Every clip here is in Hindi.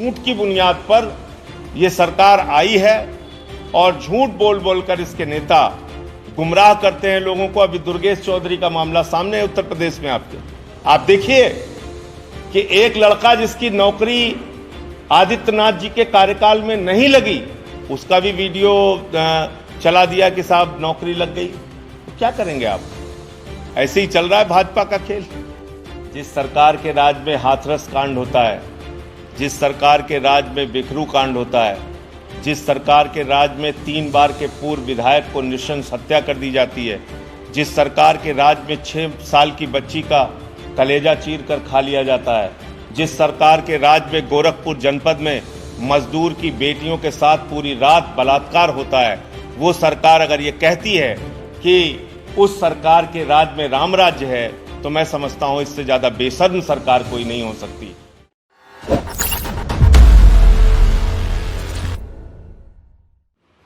झूठ की बुनियाद पर यह सरकार आई है और झूठ बोल बोलकर इसके नेता गुमराह करते हैं लोगों को। अभी दुर्गेश चौधरी का मामला सामने है उत्तर प्रदेश में आपके। आप देखिए कि एक लड़का जिसकी नौकरी आदित्यनाथ जी के कार्यकाल में नहीं लगी, उसका भी वीडियो चला दिया कि साहब नौकरी लग गई। तो क्या करेंगे आप? ऐसे ही चल रहा है भाजपा का खेल। जिस सरकार के राज में हाथरस कांड होता है, जिस सरकार के राज में बिखरू कांड होता है, जिस सरकार के राज में 3 बार के पूर्व विधायक को नृशंस हत्या कर दी जाती है, जिस सरकार के राज में 6 साल की बच्ची का कलेजा चीर कर खा लिया जाता है, जिस सरकार के राज में गोरखपुर जनपद में मजदूर की बेटियों के साथ पूरी रात बलात्कार होता है, वो सरकार अगर ये कहती है कि उस सरकार के राज में राम राज्य है, तो मैं समझता हूं इससे ज्यादा बेशर्म सरकार कोई नहीं हो सकती।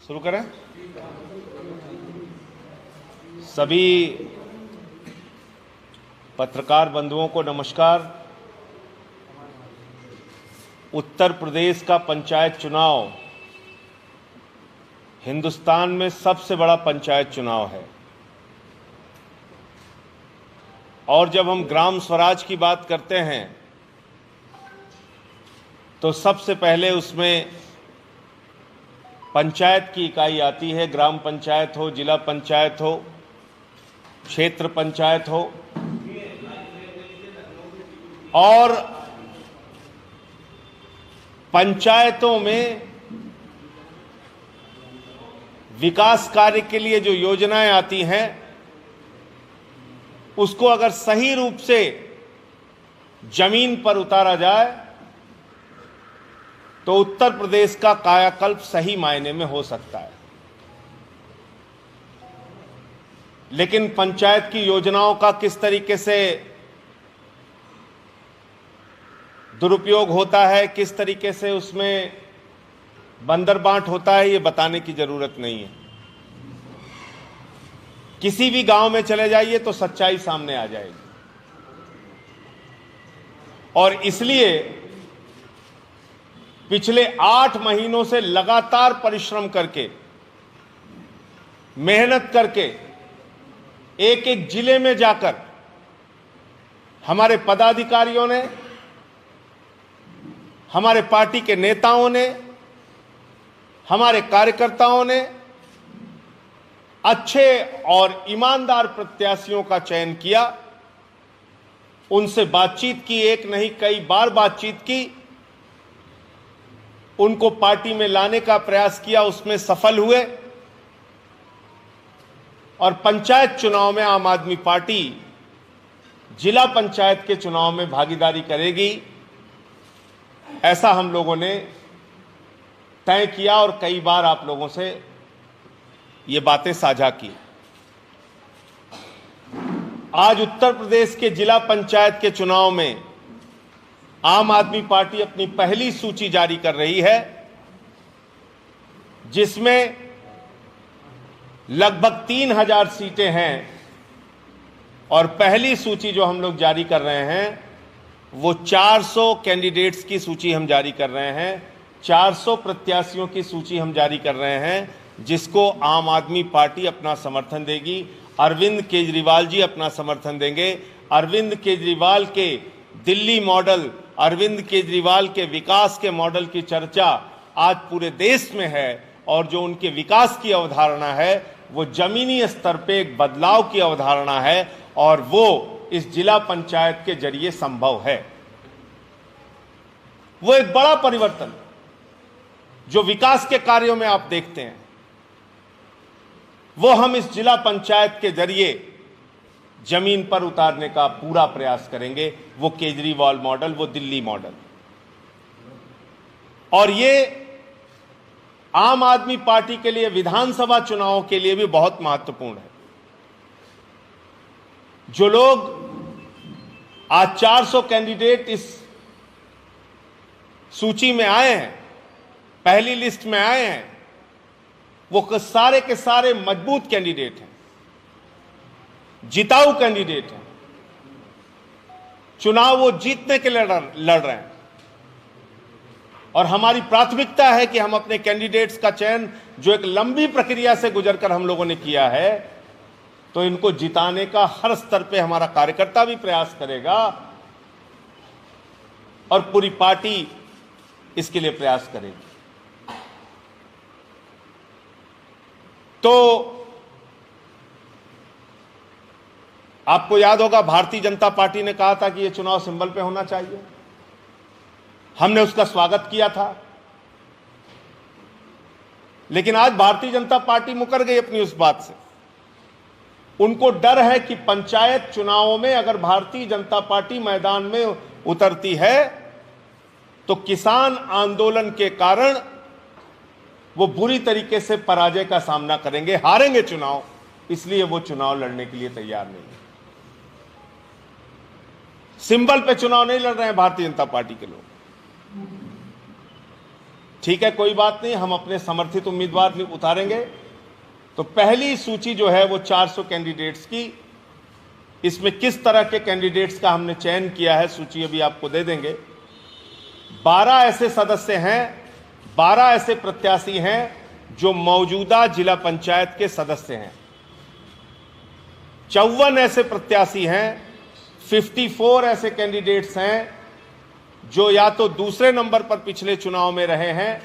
शुरू करें। सभी पत्रकार बंधुओं को नमस्कार। उत्तर प्रदेश का पंचायत चुनाव हिंदुस्तान में सबसे बड़ा पंचायत चुनाव है और जब हम ग्राम स्वराज की बात करते हैं तो सबसे पहले उसमें पंचायत की इकाई आती है। ग्राम पंचायत हो, जिला पंचायत हो, क्षेत्र पंचायत हो, और पंचायतों में विकास कार्य के लिए जो योजनाएं आती हैं उसको अगर सही रूप से जमीन पर उतारा जाए तो उत्तर प्रदेश का कायाकल्प सही मायने में हो सकता है। लेकिन पंचायत की योजनाओं का किस तरीके से दुरुपयोग होता है, किस तरीके से उसमें बंदरबांट होता है, ये बताने की जरूरत नहीं है। किसी भी गांव में चले जाइए तो सच्चाई सामने आ जाएगी। और इसलिए पिछले 8 महीनों से लगातार परिश्रम करके, मेहनत करके, एक एक जिले में जाकर हमारे पदाधिकारियों ने, हमारे पार्टी के नेताओं ने, हमारे कार्यकर्ताओं ने अच्छे और ईमानदार प्रत्याशियों का चयन किया। उनसे बातचीत की, एक नहीं कई बार बातचीत की, उनको पार्टी में लाने का प्रयास किया, उसमें सफल हुए। और पंचायत चुनाव में आम आदमी पार्टी जिला पंचायत के चुनाव में भागीदारी करेगी, ऐसा हम लोगों ने तय किया और कई बार आप लोगों से ये बातें साझा की। आज उत्तर प्रदेश के जिला पंचायत के चुनाव में आम आदमी पार्टी अपनी पहली सूची जारी कर रही है, जिसमें लगभग 3000 सीटें हैं। और पहली सूची जो हम लोग जारी कर रहे हैं वो 400 कैंडिडेट्स की सूची हम जारी कर रहे हैं, 400 प्रत्याशियों की सूची हम जारी कर रहे हैं, जिसको आम आदमी पार्टी अपना समर्थन देगी। अरविंद केजरीवाल जी अपना समर्थन देंगे। अरविंद केजरीवाल के दिल्ली मॉडल, अरविंद केजरीवाल के विकास के मॉडल की चर्चा आज पूरे देश में है और जो उनके विकास की अवधारणा है वो जमीनी स्तर पे एक बदलाव की अवधारणा है और वो इस जिला पंचायत के जरिए संभव है। वो एक बड़ा परिवर्तन जो विकास के कार्यों में आप देखते हैं वो हम इस जिला पंचायत के जरिए जमीन पर उतारने का पूरा प्रयास करेंगे। वो केजरीवाल मॉडल, वो दिल्ली मॉडल। और ये आम आदमी पार्टी के लिए विधानसभा चुनावों के लिए भी बहुत महत्वपूर्ण है। जो लोग आज 400 कैंडिडेट इस सूची में आए हैं, पहली लिस्ट में आए हैं, वो सारे के सारे मजबूत कैंडिडेट हैं, जिताऊ कैंडिडेट हैं। चुनाव वो जीतने के लिए लड़ रहे हैं। और हमारी प्राथमिकता है कि हम अपने कैंडिडेट्स का चयन, जो एक लंबी प्रक्रिया से गुजरकर हम लोगों ने किया है, तो इनको जिताने का हर स्तर पे हमारा कार्यकर्ता भी प्रयास करेगा और पूरी पार्टी इसके लिए प्रयास करेगी। तो आपको याद होगा, भारतीय जनता पार्टी ने कहा था कि यह चुनाव सिंबल पे होना चाहिए। हमने उसका स्वागत किया था, लेकिन आज भारतीय जनता पार्टी मुकर गई अपनी उस बात से। उनको डर है कि पंचायत चुनावों में अगर भारतीय जनता पार्टी मैदान में उतरती है तो किसान आंदोलन के कारण वो बुरी तरीके से पराजय का सामना करेंगे, हारेंगे चुनाव, इसलिए वो चुनाव लड़ने के लिए तैयार नहीं है। सिंबल पे चुनाव नहीं लड़ रहे हैं भारतीय जनता पार्टी के लोग। ठीक है, कोई बात नहीं, हम अपने समर्थित उम्मीदवार उतारेंगे। तो पहली सूची जो है वो 400 कैंडिडेट्स की, इसमें किस तरह के कैंडिडेट्स का हमने चयन किया है, सूची अभी आपको दे देंगे। 12 ऐसे सदस्य हैं, 12 ऐसे प्रत्याशी हैं जो मौजूदा जिला पंचायत के सदस्य हैं। 54 ऐसे प्रत्याशी हैं, 54 ऐसे कैंडिडेट्स हैं जो या तो दूसरे नंबर पर पिछले चुनाव में रहे हैं,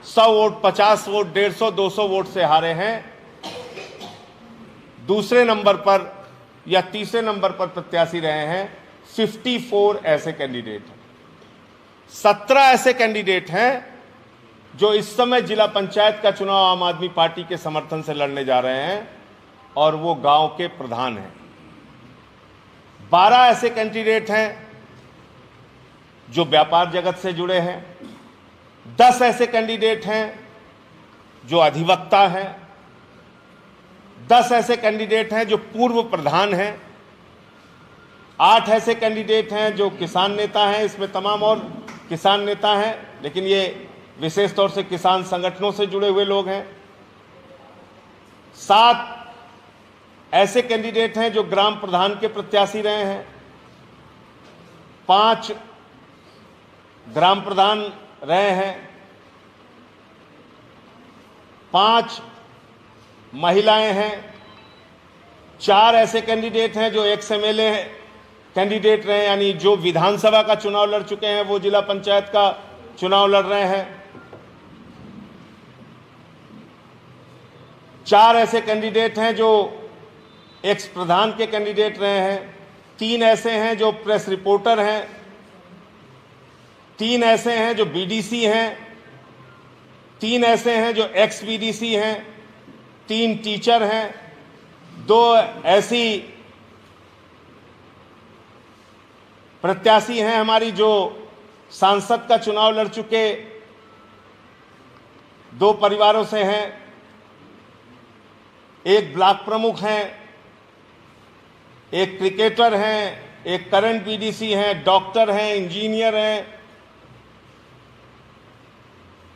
100 वोट, 50 वोट, 150, 200 वोट से हारे हैं, दूसरे नंबर पर या तीसरे नंबर पर प्रत्याशी रहे हैं। 54 ऐसे कैंडिडेट हैं। 17 ऐसे कैंडिडेट हैं जो इस समय जिला पंचायत का चुनाव आम आदमी पार्टी के समर्थन से लड़ने जा रहे हैं और वो गांव के प्रधान हैं। 12 ऐसे कैंडिडेट हैं जो व्यापार जगत से जुड़े हैं। 10 ऐसे कैंडिडेट हैं जो अधिवक्ता हैं। 10 ऐसे कैंडिडेट हैं जो पूर्व प्रधान हैं। 8 ऐसे कैंडिडेट हैं जो किसान नेता हैं। इसमें तमाम और किसान नेता हैं, लेकिन ये विशेष तौर से किसान संगठनों से जुड़े हुए लोग हैं। 7 ऐसे कैंडिडेट हैं जो ग्राम प्रधान के प्रत्याशी रहे हैं। 5 ग्राम प्रधान रहे हैं। 5 महिलाएं हैं। 4 ऐसे कैंडिडेट हैं जो एक्स एमएलए कैंडिडेट रहे, यानी जो विधानसभा का चुनाव लड़ चुके हैं वो जिला पंचायत का चुनाव लड़ रहे हैं। 4 ऐसे कैंडिडेट हैं जो एक्स प्रधान के कैंडिडेट रहे हैं। 3 ऐसे हैं जो प्रेस रिपोर्टर हैं। 3 ऐसे हैं जो बीडीसी हैं। 3 ऐसे हैं जो एक्स बीडीसी हैं। 3 टीचर हैं। 2 ऐसी प्रत्याशी हैं हमारी जो सांसद का चुनाव लड़ चुके 2 परिवारों से हैं। 1 ब्लॉक प्रमुख हैं, 1 क्रिकेटर हैं, 1 करंट बीडीसी हैं, डॉक्टर हैं, इंजीनियर हैं,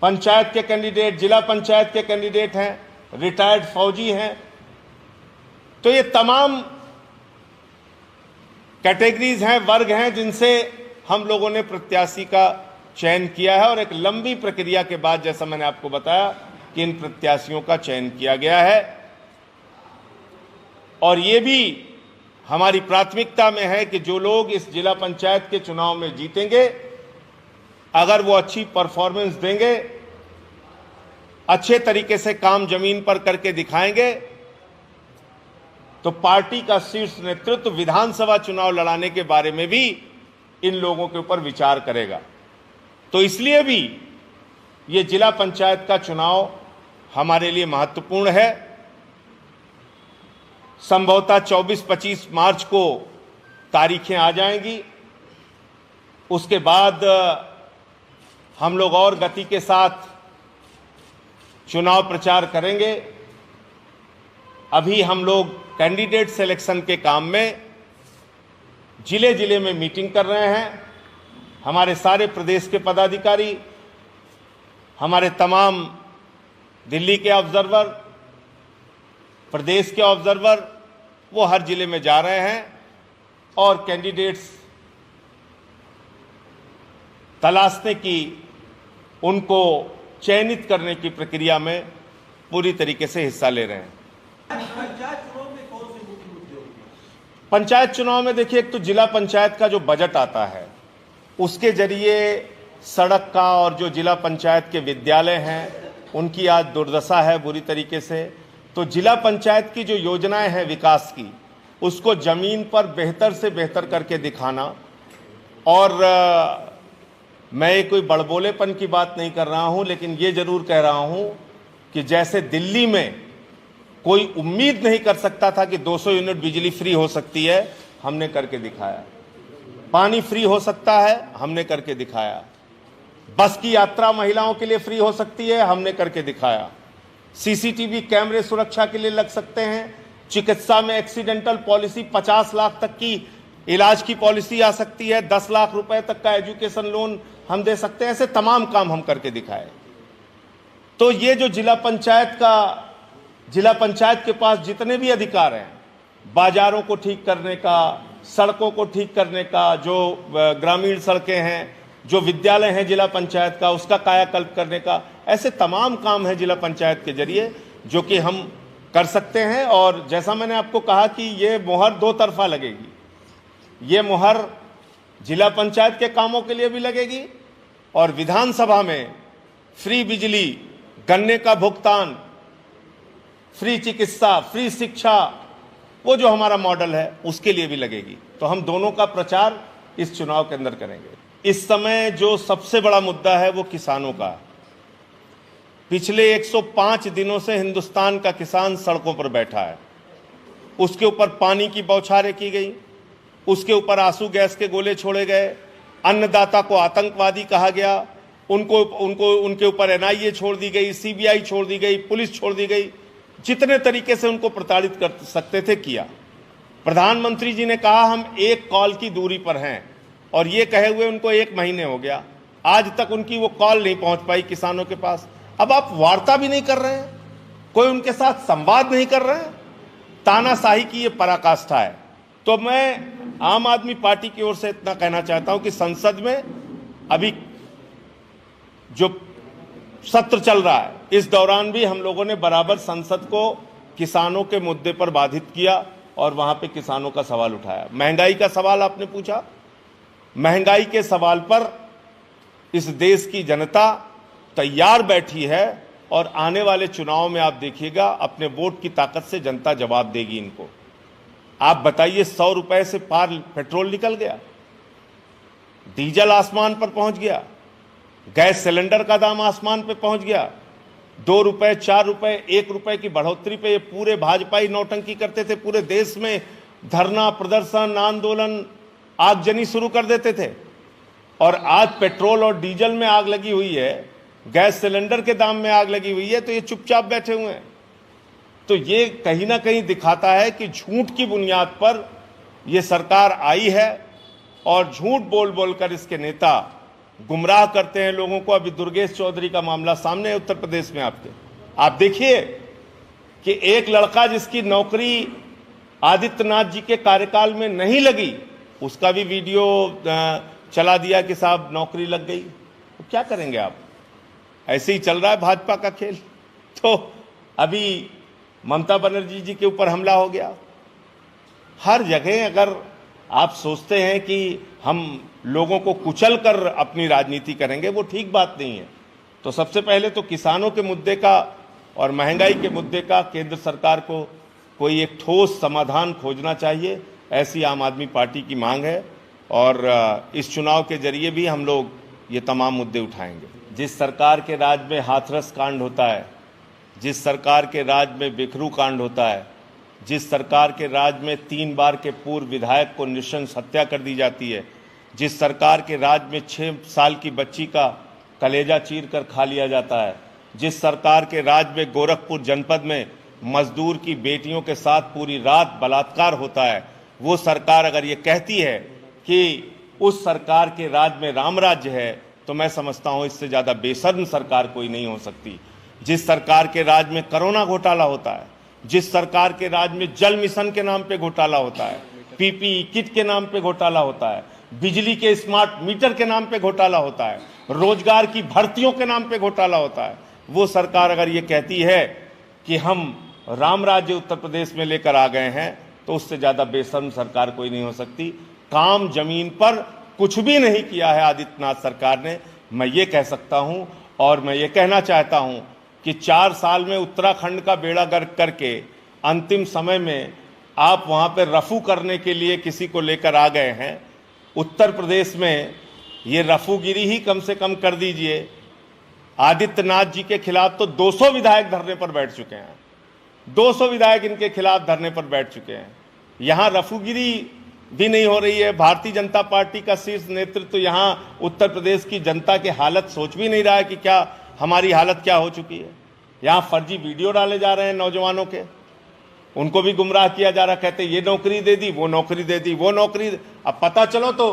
पंचायत के कैंडिडेट, जिला पंचायत के कैंडिडेट हैं, रिटायर्ड फौजी हैं। तो ये तमाम कैटेगरीज हैं, वर्ग हैं जिनसे हम लोगों ने प्रत्याशी का चयन किया है और एक लंबी प्रक्रिया के बाद, जैसा मैंने आपको बताया, कि इन प्रत्याशियों का चयन किया गया है। और ये भी हमारी प्राथमिकता में है कि जो लोग इस जिला पंचायत के चुनाव में जीतेंगे, अगर वो अच्छी परफॉर्मेंस देंगे, अच्छे तरीके से काम जमीन पर करके दिखाएंगे, तो पार्टी का शीर्ष नेतृत्व विधानसभा चुनाव लड़ाने के बारे में भी इन लोगों के ऊपर विचार करेगा। तो इसलिए भी ये जिला पंचायत का चुनाव हमारे लिए महत्वपूर्ण है। संभवतः 24-25 मार्च को तारीखें आ जाएंगी। उसके बाद हम लोग और गति के साथ चुनाव प्रचार करेंगे। अभी हम लोग कैंडिडेट सिलेक्शन के काम में जिले जिले में मीटिंग कर रहे हैं। हमारे सारे प्रदेश के पदाधिकारी, हमारे तमाम दिल्ली के ऑब्जर्वर, प्रदेश के ऑब्जर्वर, वो हर जिले में जा रहे हैं और कैंडिडेट्स तलाशने की, उनको चयनित करने की प्रक्रिया में पूरी तरीके से हिस्सा ले रहे हैं। पंचायत चुनाव में देखिए, एक तो जिला पंचायत का जो बजट आता है उसके जरिए सड़क का, और जो जिला पंचायत के विद्यालय हैं उनकी आज दुर्दशा है बुरी तरीके से। तो जिला पंचायत की जो योजनाएं हैं विकास की, उसको जमीन पर बेहतर से बेहतर करके दिखाना। और मैं कोई बड़बोलेपन की बात नहीं कर रहा हूं, लेकिन ये जरूर कह रहा हूं कि जैसे दिल्ली में कोई उम्मीद नहीं कर सकता था कि 200 यूनिट बिजली फ्री हो सकती है, हमने करके दिखाया। पानी फ्री हो सकता है, हमने करके दिखाया। बस की यात्रा महिलाओं के लिए फ्री हो सकती है, हमने करके दिखाया। सीसीटीवी कैमरे सुरक्षा के लिए लग सकते हैं। चिकित्सा में एक्सीडेंटल पॉलिसी 50 लाख तक की इलाज की पॉलिसी आ सकती है। 10 लाख रुपए तक का एजुकेशन लोन हम दे सकते हैं। ऐसे तमाम काम हम करके दिखाए। तो ये जो जिला पंचायत के पास जितने भी अधिकार हैं, बाजारों को ठीक करने का, सड़कों को ठीक करने का, जो ग्रामीण सड़कें हैं, जो विद्यालय हैं जिला पंचायत का, उसका कायाकल्प करने का, ऐसे तमाम काम हैं जिला पंचायत के जरिए जो कि हम कर सकते हैं। और जैसा मैंने आपको कहा कि ये मुहर दो तरफा लगेगी। ये मुहर जिला पंचायत के कामों के लिए भी लगेगी और विधानसभा में फ्री बिजली, गन्ने का भुगतान, फ्री चिकित्सा, फ्री शिक्षा, वो जो हमारा मॉडल है उसके लिए भी लगेगी। तो हम दोनों का प्रचार इस चुनाव के अंदर करेंगे। इस समय जो सबसे बड़ा मुद्दा है वो किसानों का। पिछले 105 दिनों से हिंदुस्तान का किसान सड़कों पर बैठा है। उसके ऊपर पानी की बौछारें की गई, उसके ऊपर आंसू गैस के गोले छोड़े गए, अन्नदाता को आतंकवादी कहा गया, उनके ऊपर एनआईए छोड़ दी गई, सीबीआई छोड़ दी गई, पुलिस छोड़ दी गई। जितने तरीके से उनको प्रताड़ित कर सकते थे किया। प्रधानमंत्री जी ने कहा हम 1 कॉल की दूरी पर हैं, और ये कहे हुए उनको 1 महीने हो गया। आज तक उनकी वो कॉल नहीं पहुंच पाई किसानों के पास। अब आप वार्ता भी नहीं कर रहे हैं, कोई उनके साथ संवाद नहीं कर रहे हैं। तानाशाही की ये पराकाष्ठा है। तो मैं आम आदमी पार्टी की ओर से इतना कहना चाहता हूं कि संसद में अभी जो सत्र चल रहा है, इस दौरान भी हम लोगों ने बराबर संसद को किसानों के मुद्दे पर बाधित किया और वहां पे किसानों का सवाल उठाया। महंगाई का सवाल आपने पूछा। महंगाई के सवाल पर इस देश की जनता तैयार बैठी है और आने वाले चुनाव में आप देखिएगा अपने वोट की ताकत से जनता जवाब देगी इनको। आप बताइए, 100 रुपए से पार पेट्रोल निकल गया, डीजल आसमान पर पहुंच गया, गैस सिलेंडर का दाम आसमान पर पहुंच गया। 2 रुपए, 4 रुपए, 1 रुपए की बढ़ोतरी पे ये पूरे भाजपाई नौटंकी करते थे। पूरे देश में धरना, प्रदर्शन, आंदोलन, आगजनी शुरू कर देते थे। और आज पेट्रोल और डीजल में आग लगी हुई है, गैस सिलेंडर के दाम में आग लगी हुई है, तो ये चुपचाप बैठे हुए हैं। तो ये कहीं ना कहीं दिखाता है कि झूठ की बुनियाद पर ये सरकार आई है और झूठ बोल बोलकर इसके नेता गुमराह करते हैं लोगों को। अभी दुर्गेश चौधरी का मामला सामने है उत्तर प्रदेश में आपके। आप देखिए कि एक लड़का जिसकी नौकरी आदित्यनाथ जी के कार्यकाल में नहीं लगी, उसका भी वीडियो चला दिया कि साहब नौकरी लग गई। तो क्या करेंगे आप? ऐसे ही चल रहा है भाजपा का खेल। तो अभी ममता बनर्जी जी के ऊपर हमला हो गया। हर जगह अगर आप सोचते हैं कि हम लोगों को कुचल कर अपनी राजनीति करेंगे, वो ठीक बात नहीं है। तो सबसे पहले तो किसानों के मुद्दे का और महंगाई के मुद्दे का केंद्र सरकार को कोई एक ठोस समाधान खोजना चाहिए, ऐसी आम आदमी पार्टी की मांग है। और इस चुनाव के जरिए भी हम लोग ये तमाम मुद्दे उठाएंगे। जिस सरकार के राज में हाथरस कांड होता है, जिस सरकार के राज में बिखरू कांड होता है, जिस सरकार के राज में 3 बार के पूर्व विधायक को नृशंस हत्या कर दी जाती है, जिस सरकार के राज में 6 साल की बच्ची का कलेजा चीर कर खा लिया जाता है, जिस सरकार के राज में गोरखपुर जनपद में मजदूर की बेटियों के साथ पूरी रात बलात्कार होता है, वो सरकार अगर ये कहती है कि उस सरकार के राज में राम राज्य है, तो मैं समझता हूं इससे ज्यादा बेशर्म सरकार कोई नहीं हो सकती। जिस सरकार के राज में कोरोना घोटाला होता है, जिस सरकार के राज में जल मिशन के नाम पे घोटाला होता है, पीपीई किट के नाम पे घोटाला होता है, बिजली के स्मार्ट मीटर के नाम पे घोटाला होता है, रोजगार की भर्तियों के नाम पे घोटाला होता है। वो सरकार अगर ये कहती है कि हम राम राज्य उत्तर प्रदेश में लेकर आ गए हैं, तो उससे ज्यादा बेशर्म सरकार कोई नहीं हो सकती। काम जमीन पर कुछ भी नहीं किया है आदित्यनाथ सरकार ने, मैं ये कह सकता हूं। और मैं ये कहना चाहता हूं कि 4 साल में उत्तराखंड का बेड़ा गर्क करके अंतिम समय में आप वहां पर रफू करने के लिए किसी को लेकर आ गए हैं। उत्तर प्रदेश में ये रफूगिरी ही कम से कम कर दीजिए। आदित्यनाथ जी के खिलाफ तो 200 विधायक धरने पर बैठ चुके हैं, 200 विधायक इनके खिलाफ धरने पर बैठ चुके हैं। यहां रफूगिरी भी नहीं हो रही है। भारतीय जनता पार्टी का शीर्ष नेतृत्व यहां उत्तर प्रदेश की जनता की हालत सोच भी नहीं रहा है कि क्या हमारी हालत क्या हो चुकी है। यहां फर्जी वीडियो डाले जा रहे हैं नौजवानों के, उनको भी गुमराह किया जा रहा, कहते ये नौकरी दे दी, वो नौकरी दे दी, वो नौकरी। अब पता चलो तो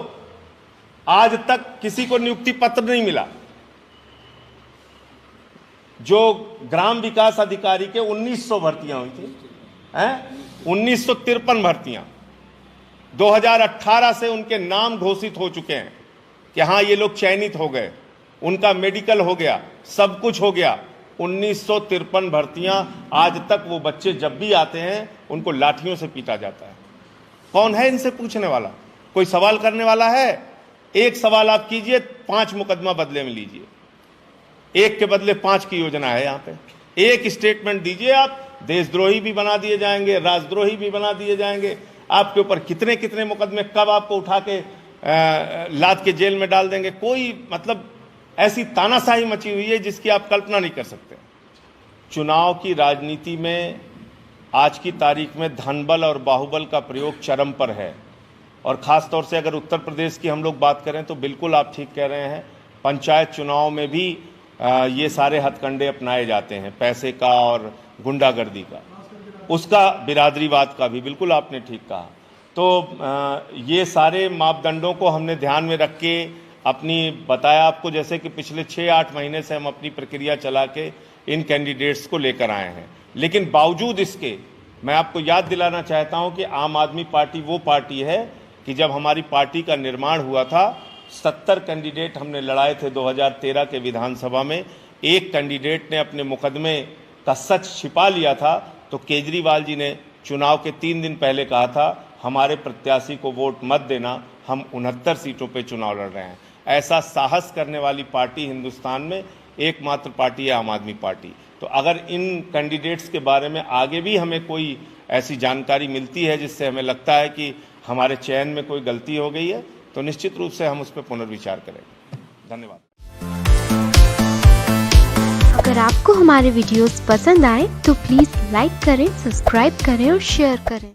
आज तक किसी को नियुक्ति पत्र नहीं मिला। जो ग्राम विकास अधिकारी के 1900 भर्तियां हुई थी, 1953 भर्तियां 2018 से उनके नाम घोषित हो चुके हैं कि हाँ ये लोग चयनित हो गए, उनका मेडिकल हो गया, सब कुछ हो गया। 1953 भर्तियां, आज तक वो बच्चे जब भी आते हैं उनको लाठियों से पीटा जाता है। कौन है इनसे पूछने वाला? कोई सवाल करने वाला है? एक सवाल आप कीजिए, 5 मुकदमा बदले में लीजिए। 1 के बदले 5 की योजना है यहाँ पे। एक स्टेटमेंट दीजिए आप, देशद्रोही भी बना दिए जाएंगे, राजद्रोही भी बना दिए जाएंगे। आपके ऊपर कितने कितने मुकदमे कब आपको उठा के लाद के जेल में डाल देंगे। कोई मतलब ऐसी तानाशाही मची हुई है जिसकी आप कल्पना नहीं कर सकते। चुनाव की राजनीति में आज की तारीख में धनबल और बाहुबल का प्रयोग चरम पर है। और ख़ास तौर से अगर उत्तर प्रदेश की हम लोग बात करें तो बिल्कुल आप ठीक कह रहे हैं, पंचायत चुनाव में भी ये सारे हथकंडे अपनाए जाते हैं, पैसे का और गुंडागर्दी का, उसका बिरादरीवाद का भी, बिल्कुल आपने ठीक कहा। तो ये सारे मापदंडों को हमने ध्यान में रख के अपनी बताया आपको, जैसे कि पिछले 6-8 महीने से हम अपनी प्रक्रिया चला के इन कैंडिडेट्स को लेकर आए हैं। लेकिन बावजूद इसके मैं आपको याद दिलाना चाहता हूं कि आम आदमी पार्टी वो पार्टी है कि जब हमारी पार्टी का निर्माण हुआ था 70 कैंडिडेट हमने लड़ाए थे 2013 के विधानसभा में। एक कैंडिडेट ने अपने मुकदमे का सच छिपा लिया था, तो केजरीवाल जी ने चुनाव के 3 दिन पहले कहा था हमारे प्रत्याशी को वोट मत देना, हम 69 सीटों पे चुनाव लड़ रहे हैं। ऐसा साहस करने वाली पार्टी हिंदुस्तान में एकमात्र पार्टी है आम आदमी पार्टी। तो अगर इन कैंडिडेट्स के बारे में आगे भी हमें कोई ऐसी जानकारी मिलती है जिससे हमें लगता है कि हमारे चयन में कोई गलती हो गई है, तो निश्चित रूप से हम उस पर पुनर्विचार करेंगे। धन्यवाद। अगर आपको हमारे वीडियोस पसंद आए तो प्लीज लाइक करें, सब्सक्राइब करें और शेयर करें।